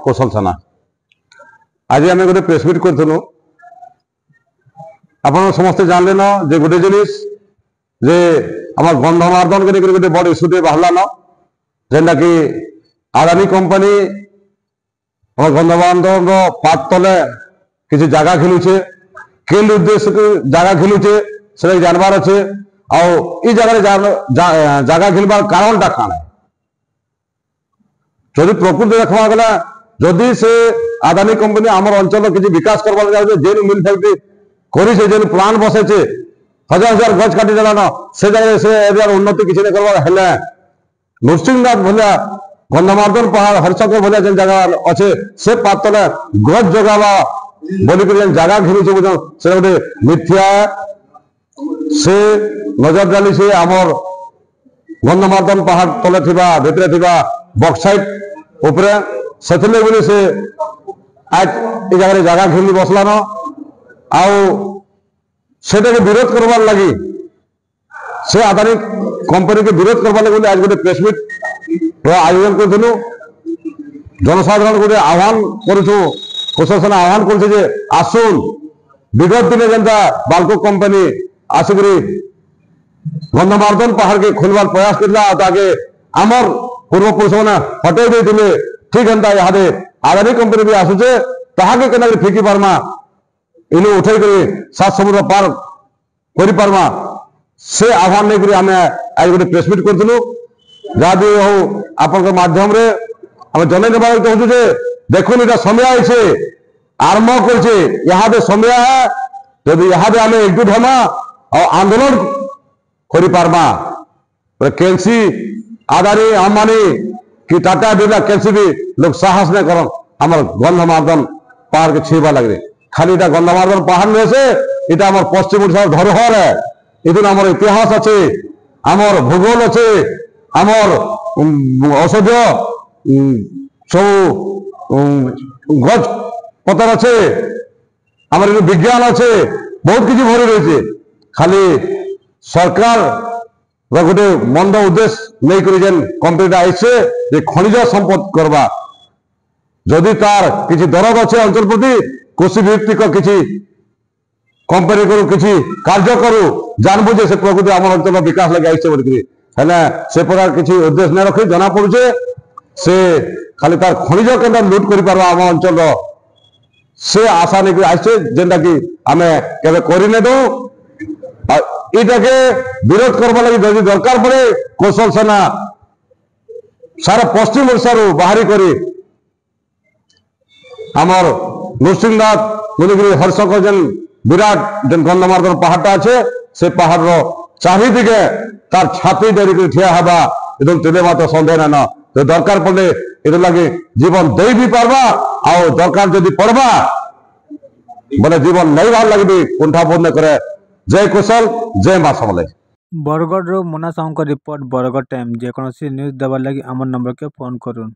कौशल सेना आज आम गोटे प्रेसमिट करूँ आप समस्ते जानले न जे गोटे जिनिस जे आम गंधमार्दन गोटे बड़ इश्यूटे बाहर न जेनटा कि आदानी कंपनी गंधमार्दन पात तले किसी जगह खेलुचे केन उद्देश्य को जगह खेलुचे से जानवर अच्छे आई जगह खेलबार कारणटा काण जदि प्रकृति देखा गला जदि से आदानी कंपनी आमर अंचल किसी विकास करवा जाए जेन मिल फैक्ट्री करी जेन प्लांट बसैचे हजार हजार गज काटी देला न से जगह से एरिया उन्नति किसी नहीं करवा हेले नृसिंहनाथ भलिया गंधमार्दन पहाड़ हरिशंकर भलिया जेन जगह अच्छे से पात तले गज जगावा बोलिक जगह घिनुचे बुझ से गोटे मिथ्या से नजर डाली से आमर गंधमार्दन पहाड़ तले थिबा भितरे थिबा बक्साइट उपरे सेथिले बोली से आज ए जगह घिनी बसला न आउ सेटा के विरोध करवार लगी से आदानी कंपनी के विरोध करवार लगी आज गोटे प्रेसमिट आयोजन करूँ जनसाधारण गोटे आह्वान करूँ कौशल सेना आह्वान कर आसुन विगत दिन जेनता बाल्को कंपनी आसिक गंधमार्दन पहाड़ के खोलवार प्रयास करके आमर पूर्वपुरुष मैंने हटई देते ठीक है यहाँ आदानी कंपनी भी आसुचे ताके केना फिकी पार्मा इनु उठे सात समुद्र पार कर पार्मा से आह्वान नहीं आम आज गोटे प्रेसमिट करूँ जहाँ भी हो आप माध्यम जन चाहूँ देखुन इटा समय आईसे आरंभ कर समय है जब यहाँ आम एकजुट हमा और आंदोलन कर पार्मा केनसी आदानी अंबानी कि टाटा बिरला केनसी भी लोग साहस नहीं करन आमर गंधमार्दन पहाड़ के छीवा लगे खाली इटा गंधमार्दन पहाड़ नहीं से इटा आमर पश्चिम ओडिशा धरोहर है इधर आमर इतिहास अच्छे आमर भूगोल अच्छे आमर औषधीय सब गज पतर अच्छे आमर विज्ञान अच्छे बहुत किसी भरी रही खाली सरकार गोटे मंद उद्देश्य नहीं कर कंपनी आईसे खनिज संपद करवा जदि तार किसी दरद अच्छे अंचल प्रति कृषि भित्तिक किसी कंपनी करू किसी कार्य करू जानबू से प्रकृति आम अंचल विकास लगे आईसे बोलिकी से प्रकार किसी उद्देश्य नहीं रखी जना पड़ुचे से खाली तार खनिज के लुट कर आम अंचल से आशा नहीं आईसे जेनटा कि आम के करने दो इटा के विरोध करवा लगी जदि दरकार पड़े कौशल सेना सारा पश्चिम ओडिशा बाहरी करी आमर नृसिंहनाथ बोलिकी हरिशंकर जेन विराट जेन गंधमार्दन पहाड़टा अच्छे से पहाड़ चारिदिके तार छाती डेरी ठिया हवा एकदम तेरे मात्र सन्देह न तो दरकार पड़े ये लगे जीवन दे भी पार्बा आउ दरकार जदि पड़वा बोले जीवन नहीं बाहर लगे भी कुंठा बोध नहीं करे। जय कौशल जय मां समले। बरगढ़ मोना साहू रिपोर्ट बरगढ़ टाइम जेकोसी न्यूज देवार लगी आम नंबर के फोन करूँ।